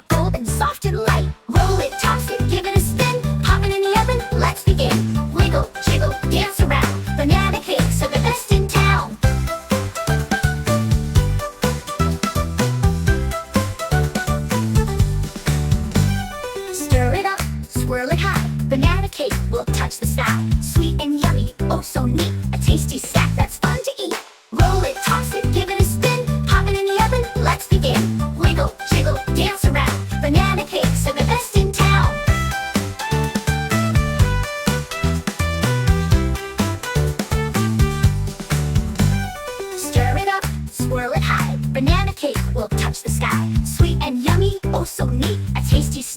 golden, soft and light. Roll it, toss it, give it a spin. Pop it in the oven, let's begin. Wiggle, jiggle, dance around. Banana cakes are the best in town. Stir it up, swirl it high. Banana cake will touch the sky. Sweet and yummy, oh so neat. A tasty snack that's fun to eat. Roll it, toss it, give it a spin. Pop it in the oven, let's begin. Wiggle, jiggle, dance around. Banana cakes are the best in town. Stir it up, swirl it high. Banana cake will touch the sky. Sweet and yummy, oh so neat. A tasty snack